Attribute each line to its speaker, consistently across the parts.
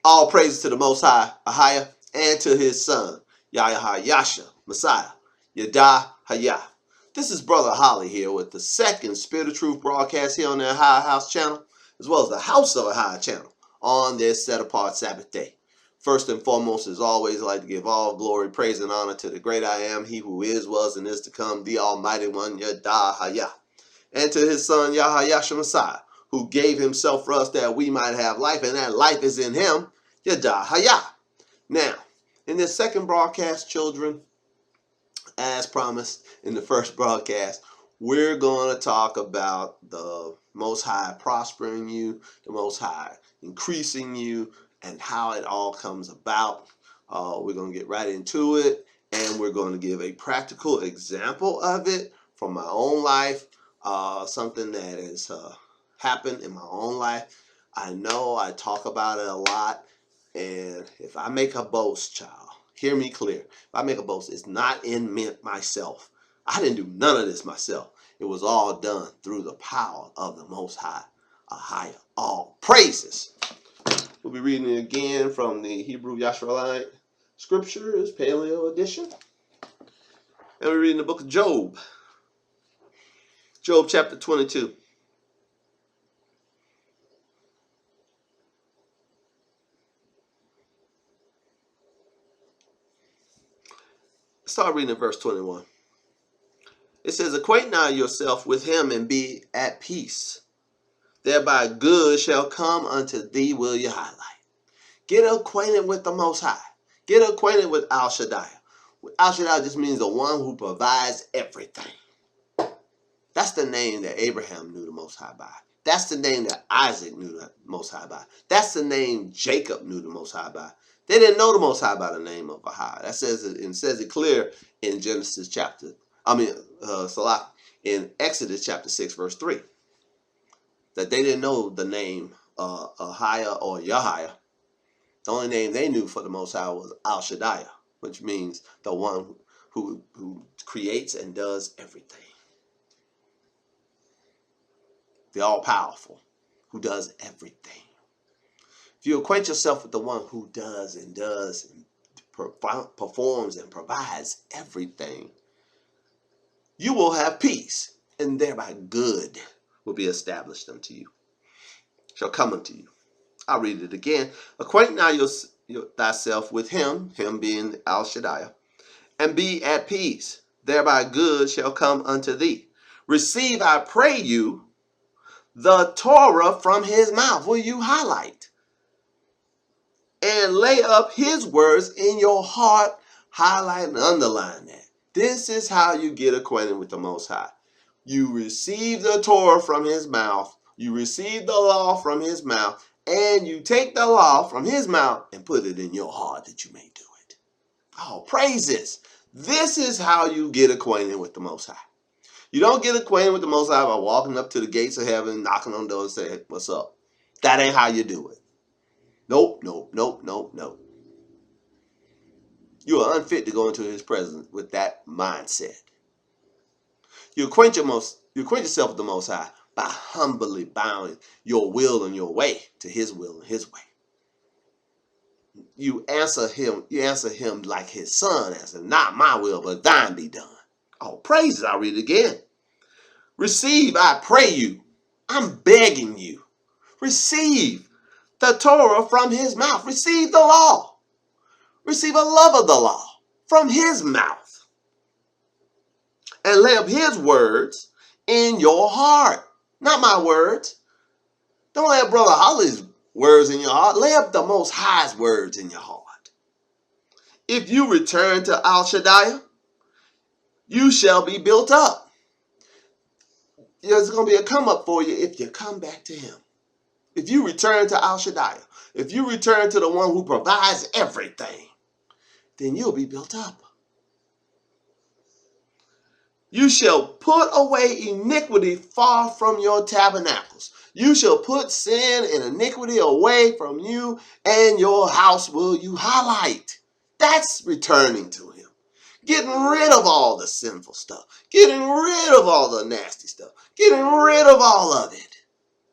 Speaker 1: All praises to the Most High, Ahia, and to his son, Yahya Messiah, Yada Hayah. This is Brother Holly here with the second Spirit of Truth broadcast here on the Ahia House channel, as well as the House of Ahia channel on this set-apart Sabbath day. First and foremost, as always, I'd like to give all glory, praise, and honor to the great I am, he who is, was, and is to come, the Almighty One, Yada Hayah, and to his son, Yahya Messiah, who gave himself for us that we might have life, and that life is in him, Yada Hayah. Now, in this second broadcast, children, as promised in the first broadcast, we're going to talk about the Most High prospering you, the Most High increasing you, and how it all comes about. We're going to get right into it, and we're going to give a practical example of it from my own life, something that has happened in my own life. I know I talk about it a lot. And if I make a boast, child, hear me clear. If I make a boast, it's not in myself. I didn't do none of this myself. It was all done through the power of the Most High, Ahia. All praises. We'll be reading it again from the Hebrew Yashraelite Scriptures, Paleo Edition. And we're reading the book of Job. Job chapter 22. Start reading at verse 21. It says, "Acquaint now yourself with him and be at peace. Thereby good shall come unto thee," will you highlight. Get acquainted with the Most High. Get acquainted with Al Shaddai. Al Shaddai just means the one who provides everything. That's the name that Abraham knew the Most High by. That's the name that Isaac knew the Most High by. That's the name Jacob knew the Most High by. They didn't know the Most High by the name of Ahia. That says it clear in Genesis chapter. In Exodus chapter 6 verse 3. That they didn't know the name Ahia or Yahya. The only name they knew for the Most High was Al Shaddai, which means the one who creates and does everything. The all-powerful, who does everything. If you acquaint yourself with the one who does and performs and provides everything, you will have peace, and thereby good will be established unto you, shall come unto you. I'll read it again. Acquaint now thyself with him being Al Shaddai, and be at peace. Thereby good shall come unto thee. Receive, I pray you, the Torah from his mouth. Will you highlight? And lay up his words in your heart. Highlight and underline that. This is how you get acquainted with the Most High. You receive the Torah from his mouth. You receive the law from his mouth. And you take the law from his mouth and put it in your heart that you may do it. Oh, praises. This is how you get acquainted with the Most High. You don't get acquainted with the Most High by walking up to the gates of heaven, knocking on doors and saying, "What's up?" That ain't how you do it. Nope. You are unfit to go into his presence with that mindset. You acquaint yourself with the Most High by humbly bowing your will and your way to his will and his way. You answer him like his son answered, "Not my will, but thine be done." Oh, praises. I'll read it again. Receive, I pray you. I'm begging you. Receive the Torah from his mouth. Receive the law. Receive a love of the law from his mouth. And lay up his words in your heart. Not my words. Don't lay up Brother Holly's words in your heart. Lay up the Most High's words in your heart. If you return to Al Shaddai, you shall be built up. There's going to be a come up for you if you come back to him. If you return to Al Shaddai, if you return to the one who provides everything, then you'll be built up. You shall put away iniquity far from your tabernacles. You shall put sin and iniquity away from you, and your house will you highlight. That's returning to him. Getting rid of all the sinful stuff. Getting rid of all the nasty stuff. Getting rid of all of it.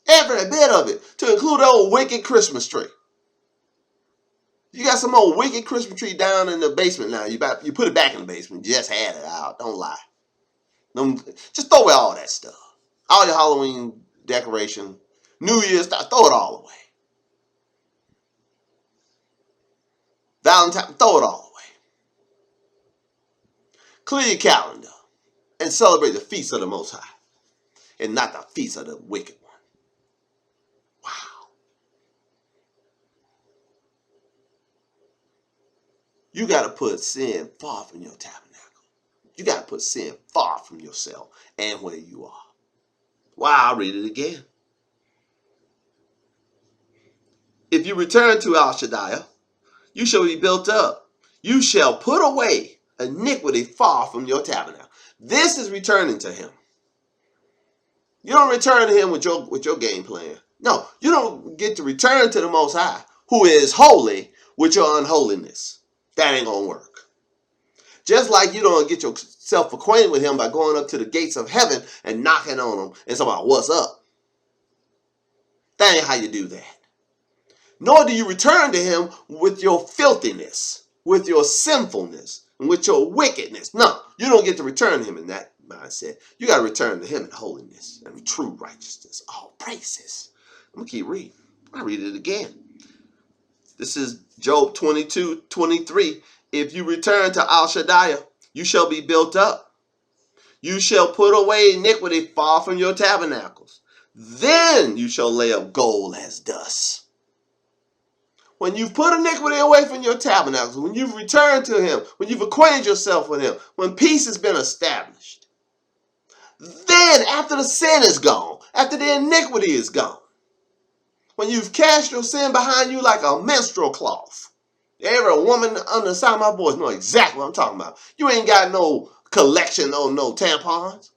Speaker 1: Every bit of it. To include the old wicked Christmas tree. You got some old wicked Christmas tree down in the basement now. You put it back in the basement. You just had it out. Don't lie. Just throw away all that stuff. All your Halloween decoration, New Year's stuff, throw it all away. Valentine, throw it all away. Clear your calendar and celebrate the feast of the Most High and not the feast of the wicked one. Wow. You got to put sin far from your tabernacle. You got to put sin far from yourself and where you are. Wow, I'll read it again. If you return to Al Shaddai, you shall be built up. You shall put away iniquity far from your tabernacle. This is returning to him. You don't return to him with your game plan. No, you don't get to return to the Most High, who is holy, with your unholiness. That ain't going to work. Just like you don't get yourself acquainted with him by going up to the gates of heaven and knocking on him and saying, what's up? That ain't how you do that. Nor do you return to him with your filthiness, with your sinfulness, and with your wickedness. No, you don't get to return to him in that mindset. You got to return to him in holiness and true righteousness. All praises. I'm going to keep reading. I'll read it again. This is Job 22:23. If you return to Al Shaddai, you shall be built up. You shall put away iniquity far from your tabernacles. Then you shall lay up gold as dust. When you've put iniquity away from your tabernacles, when you've returned to him, when you've acquainted yourself with him, when peace has been established, then after the sin is gone, after the iniquity is gone, when you've cast your sin behind you like a menstrual cloth, every woman under the sound of my voice knows exactly what I'm talking about. You ain't got no collection or no tampons.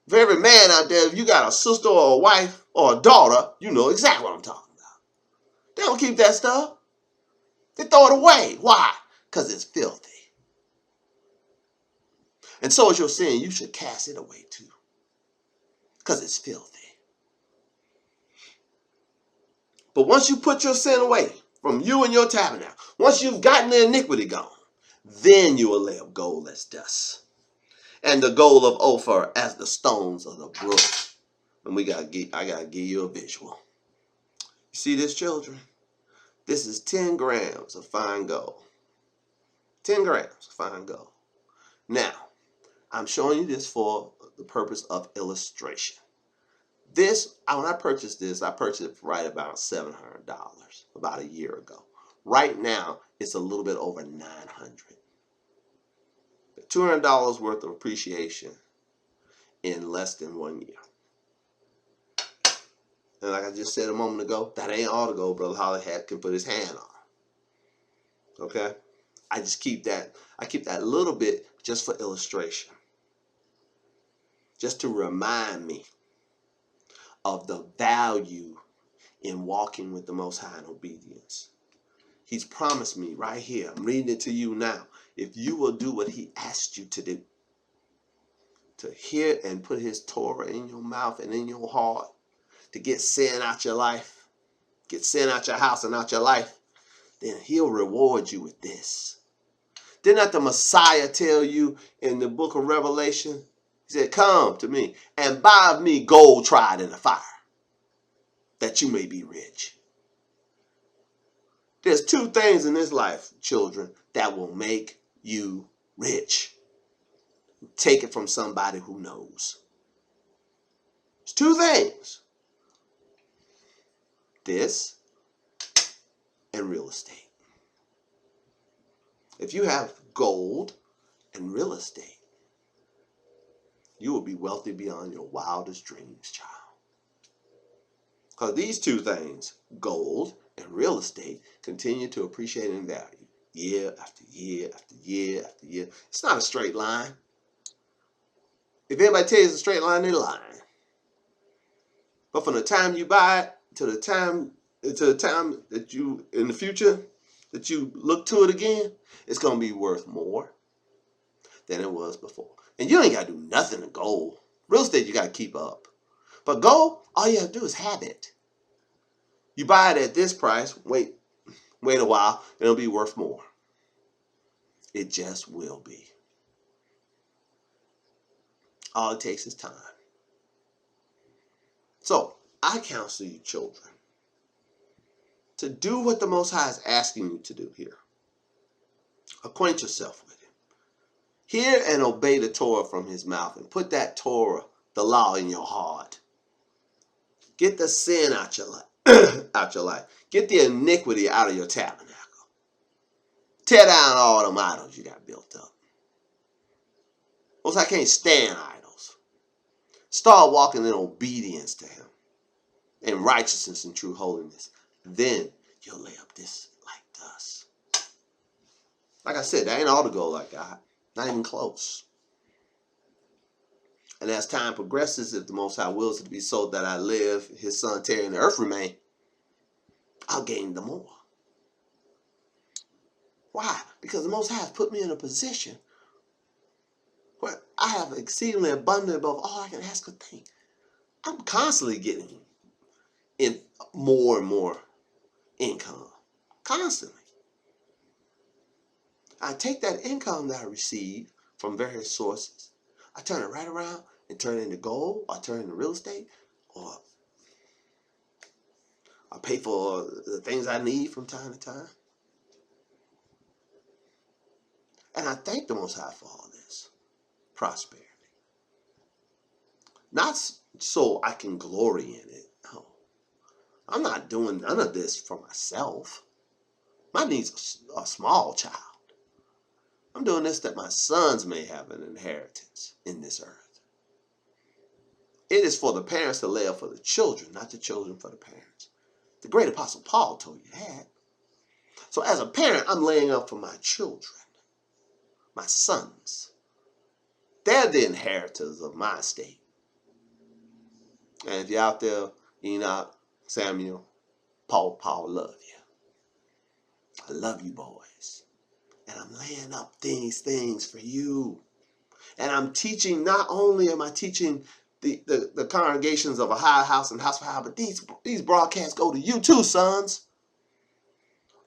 Speaker 1: For every man out there, if you got a sister or a wife or a daughter, you know exactly what I'm talking about. They don't keep that stuff. They throw it away. Why? Because it's filthy. And so is your sin. You should cast it away too. Because it's filthy. But once you put your sin away from you and your tabernacle, once you've gotten the iniquity gone, then you will lay up gold as dust. And the gold of Ophir as the stones of the brook. And I gotta give you a visual. You see this, children? This is 10 grams of fine gold. 10 grams of fine gold. Now, I'm showing you this for the purpose of illustration. When I purchased this, I purchased it for right about $700 about a year ago. Right now, it's a little bit over $900. $200 worth of appreciation in less than 1 year. And like I just said a moment ago, that ain't all the gold Brother Holly can put his hand on. Okay? I keep that little bit just for illustration. Just to remind me of the value in walking with the Most High in obedience. He's promised me right here, I'm reading it to you now, if you will do what he asked you to do, to hear and put his Torah in your mouth and in your heart, to get sin out your life, get sin out your house and out your life, then he'll reward you with this. Did not the Messiah tell you in the book of Revelation? He said, come to me and buy of me gold tried in the fire, that you may be rich. There's 2 things in this life, children, that will make you rich. Take it from somebody who knows. There's 2 things. This and real estate. If you have gold and real estate, you will be wealthy beyond your wildest dreams, child. Because these 2 things, gold and real estate, continue to appreciate in value year after year after year after year. It's not a straight line. If anybody tells you it's a straight line, they're lying. But from the time you buy it to the time that you, in the future, that you look to it again, it's going to be worth more than it was before. And you ain't got to do nothing to gold. Real estate, you got to keep up. But gold, all you have to do is have it. You buy it at this price, wait Wait a while, it'll be worth more. It just will be. All it takes is time. So, I counsel you, children, to do what the Most High is asking you to do here. Acquaint yourself with Him. Hear and obey the Torah from His mouth, and put that Torah, the law, in your heart. Get the sin out your life. Get the iniquity out of your tabernacle. Tear down all them idols you got built up. Most I can't stand idols. Start walking in obedience to Him, in righteousness and true holiness. Then you'll lay up this like dust. Like I said, that ain't all to go like God. Not even close. And as time progresses, if the Most High wills it to be so that I live, His Son tarry, and the earth remain, I'll gain the more. Why? Because the Most High has put me in a position where I have exceedingly abundant above all I can ask or think. I'm constantly getting in more and more income. Constantly. I take that income that I receive from various sources, I turn it right around and turn it into gold, or turn it into real estate, or I pay for the things I need from time to time. And I thank the Most High for all this prosperity. Not so I can glory in it. No. I'm not doing none of this for myself. My needs are a small child. I'm doing this that my sons may have an inheritance in this earth. It is for the parents to lay up for the children, not the children for the parents. The great apostle Paul told you that. So as a parent, I'm laying up for my children, my sons. They're the inheritors of my estate. And if you're out there, Enoch, Samuel, Paul love you. I love you, boys. And I'm laying up these things for you. And I'm teaching, not only am I teaching the congregations of a high house and house for high, but these broadcasts go to you too, sons.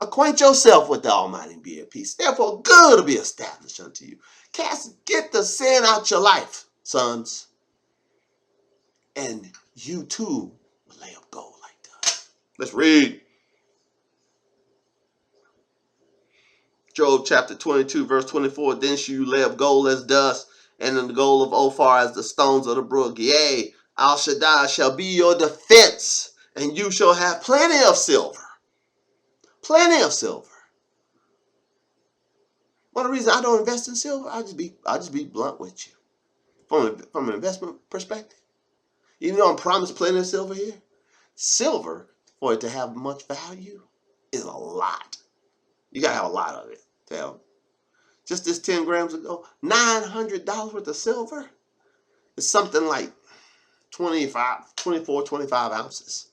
Speaker 1: Acquaint yourself with the Almighty and be at peace. Therefore, good will be established unto you. Get the sin out your life, sons. And you too will lay up gold like that. Let's read. Job chapter 22, verse 24. Then shall you lay up gold as dust, and in the gold of Ophir as the stones of the brook. Yea, Al Shaddai shall be your defense, and you shall have plenty of silver. Plenty of silver. One of the reasons I don't invest in silver, I'll just be blunt with you. From an investment perspective, even though I'm promised plenty of silver here, silver, for it to have much value, is a lot. You gotta have a lot of it. Just this 10 grams ago, $900 worth of silver is something like 25 ounces.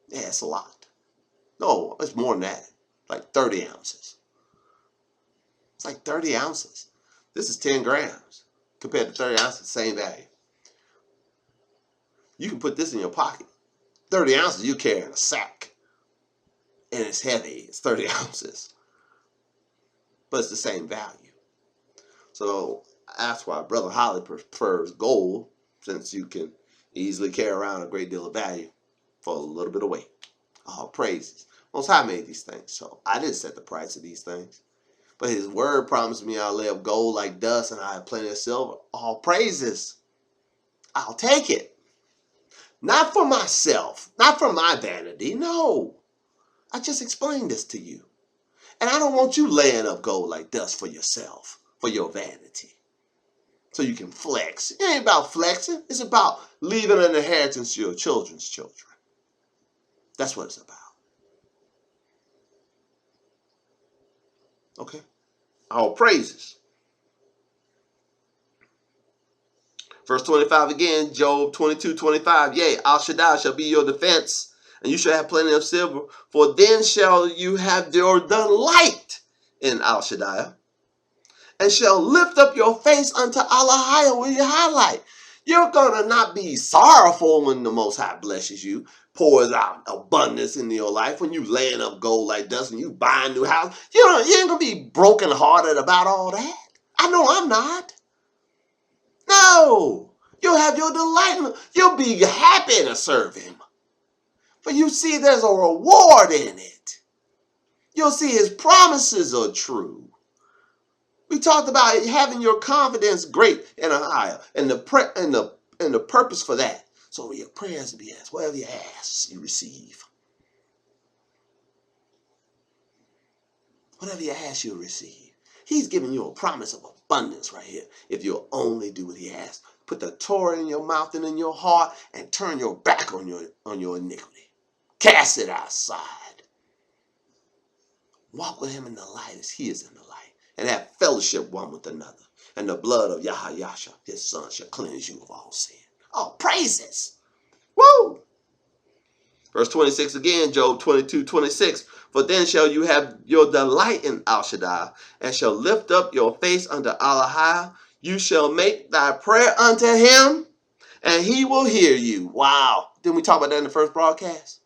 Speaker 1: Yeah, it's a lot. No, it's more than that. Like 30 ounces. It's like 30 ounces. This is 10 grams. Compared to 30 ounces, same value. You can put this in your pocket. 30 ounces you carry in a sack. And it's heavy. It's 30 ounces. But it's the same value. So that's why Brother Holly prefers gold, since you can easily carry around a great deal of value for a little bit of weight. All praises. Most High made these things, so I didn't set the price of these things. But His word promised me I'll lay up gold like dust and I have plenty of silver. All praises. I'll take it. Not for myself, not for my vanity, no. I just explained this to you. And I don't want you laying up gold like dust for yourself, for your vanity, so you can flex. It ain't about flexing. It's about leaving an inheritance to your children's children. That's what it's about. Okay? All praises. Verse 25 again, Job 22:25. Yea, Al Shaddai shall be your defense, and you shall have plenty of silver, for then shall you have your delight in Al Shaddai, and shall lift up your face unto Allah with your highlight. You're going to not be sorrowful when the Most High blesses you, pours out abundance into your life, when you laying up gold like dust and you buying a new house, you ain't going to be brokenhearted about all that. I know I'm not. No. You'll have your delight. You'll be happy to serve him. But you see, there's a reward in it. You'll see his promises are true. We talked about having your confidence great and higher, and the purpose for that. So your prayers will be asked. Whatever you ask, you receive. Whatever you ask, you'll receive. He's giving you a promise of abundance right here. If you'll only do what he asks. Put the Torah in your mouth and in your heart, and turn your back on your iniquity. Cast it outside. Walk with him in the light as he is in the light. And have fellowship one with another. And the blood of Yahayasha, his son, shall cleanse you of all sin. Oh, praises. Woo! Verse 26 again, Job 22:26. For then shall you have your delight in Al Shaddai, and shall lift up your face unto Allahah. You shall make thy prayer unto him, and he will hear you. Wow. Didn't we talk about that in the first broadcast?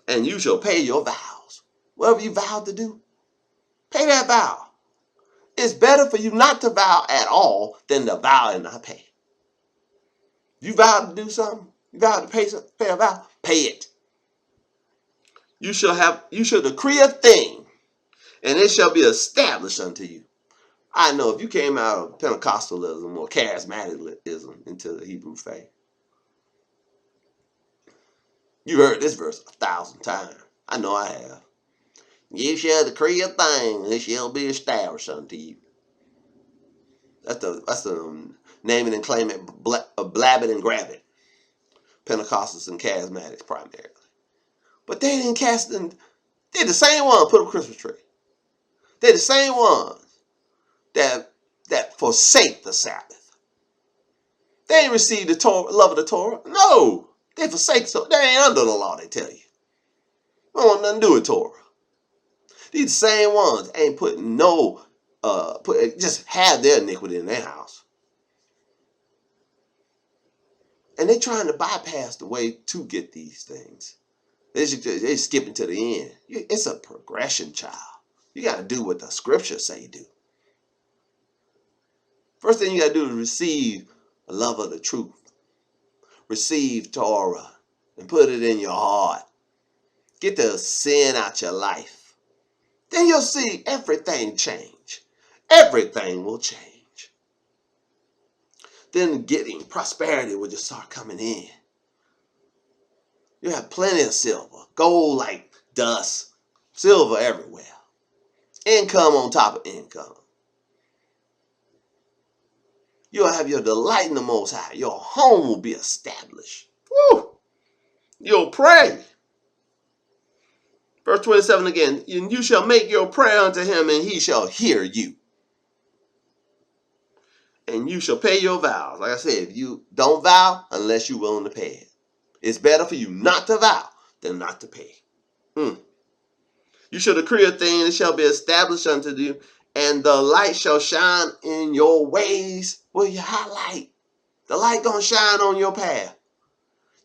Speaker 1: And you shall pay your vows. Whatever you vowed to do, pay that vow. It's better for you not to vow at all than to vow and not pay. You vowed to do something, you vowed to pay a vow, pay it. You shall decree a thing, and it shall be established unto you. I know if you came out of Pentecostalism or charismatism into the Hebrew faith, you heard this verse 1,000 times. I know I have. You shall decree a thing, and it shall be established unto you. That's the name it and claim it, blab it and grab it. Pentecostals and charismatics primarily. But they didn't cast them. They're the same one put up a Christmas tree. They're the same ones that forsake the Sabbath. They ain't received the Torah, love of the Torah. No. They forsake, so they ain't under the law, they tell you. They don't want nothing to do with Torah. These same ones ain't putting just have their iniquity in their house. And they're trying to bypass the way to get these things. They're skipping to the end. It's a progression, child. You got to do what the scriptures say do. First thing you got to do is receive the love of the truth. Receive Torah and put it in your heart. Get the sin out your life. Then you'll see everything change. Everything will change. Then getting prosperity will just start coming in. You have plenty of silver, gold like dust, silver everywhere. Income on top of income. You'll have your delight in the Most High. Your home will be established. Woo! You'll pray. Verse 27 again. And you shall make your prayer unto him, and he shall hear you. And you shall pay your vows. Like I said, if you don't vow unless you're willing to pay it. It's better for you not to vow than not to pay. You shall decree a thing, and it shall be established unto you, and the light shall shine in your ways. Well, you highlight. The light gonna shine on your path.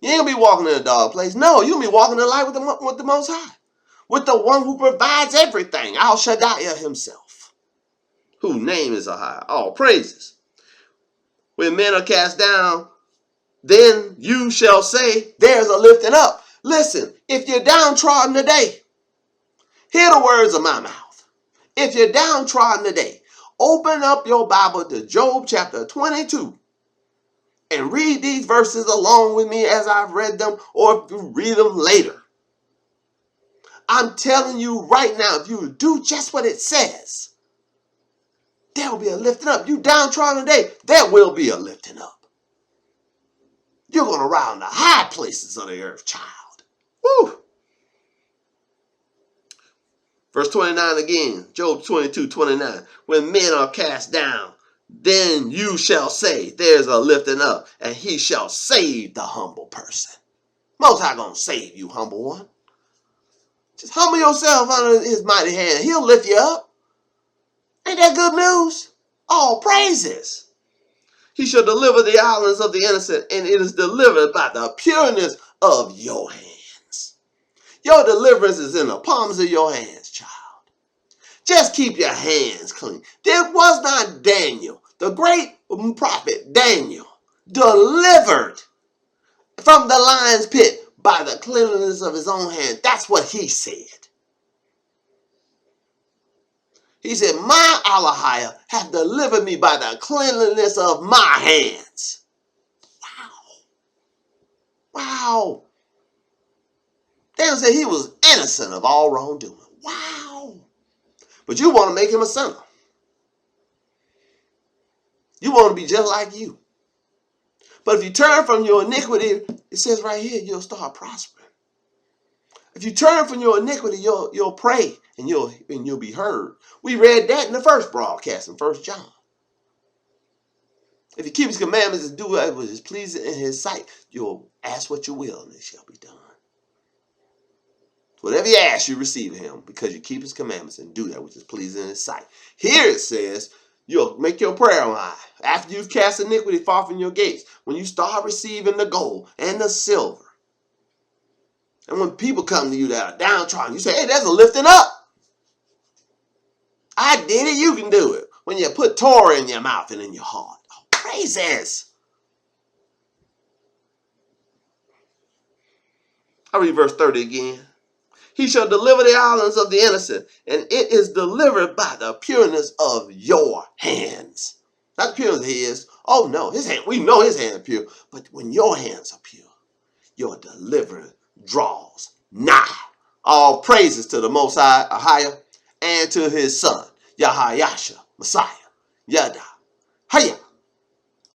Speaker 1: You ain't gonna be walking in a dark place. No, you'll be walking in the light with the Most High. With the one who provides everything. Al Shaddai himself. Whose name is Ahai. All praises. When men are cast down, then you shall say, there's a lifting up. Listen, if you're downtrodden today, hear the words of my mouth. If you're downtrodden today, open up your Bible to Job chapter 22 and read these verses along with me as I've read them, or if you read them later. I'm telling you right now, if you do just what it says, there will be a lifting up. You downtrodden today, there will be a lifting up. You're going to ride on the high places of the earth, child. Woo! Verse 29 again, Job 22:29. When men are cast down, then you shall say, there's a lifting up, and he shall save the humble person. Most High gonna save you, humble one. Just humble yourself under his mighty hand. He'll lift you up. Ain't that good news? All praises. He shall deliver the islands of the innocent, and it is delivered by the pureness of your hands. Your deliverance is in the palms of your hands, child. Just keep your hands clean. There was not Daniel, the great prophet Daniel, delivered from the lion's pit by the cleanliness of his own hand. That's what he said. He said, my Allahia hath delivered me by the cleanliness of my hands. Wow. Daniel said he was innocent of all wrongdoing. Wow. But you want to make him a sinner. You want to be just like you. But if you turn from your iniquity, it says right here, you'll start prospering. If you turn from your iniquity, you'll pray and you'll be heard. We read that in the first broadcast in 1 John. If you keep his commandments and do what is pleasing in his sight, you'll ask what you will and it shall be done. Whatever you ask, you receive him because you keep his commandments and do that which is pleasing in his sight. Here it says, you'll make your prayer line. After you've cast iniquity far from your gates, when you start receiving the gold and the silver, and when people come to you that are downtrodden, you say, hey, that's a lifting up. I did it, you can do it. When you put Torah in your mouth and in your heart. Oh, praises. I'll read verse 30 again. He shall deliver the islands of the innocent, and it is delivered by the pureness of your hands. Not the pureness of his. Oh no, his hand. We know his hand is pure. But when your hands are pure, your deliverance draws nigh. All praises to the Most High, Ahia, and to his Son, Yahayasha, Messiah, Yada, Haya.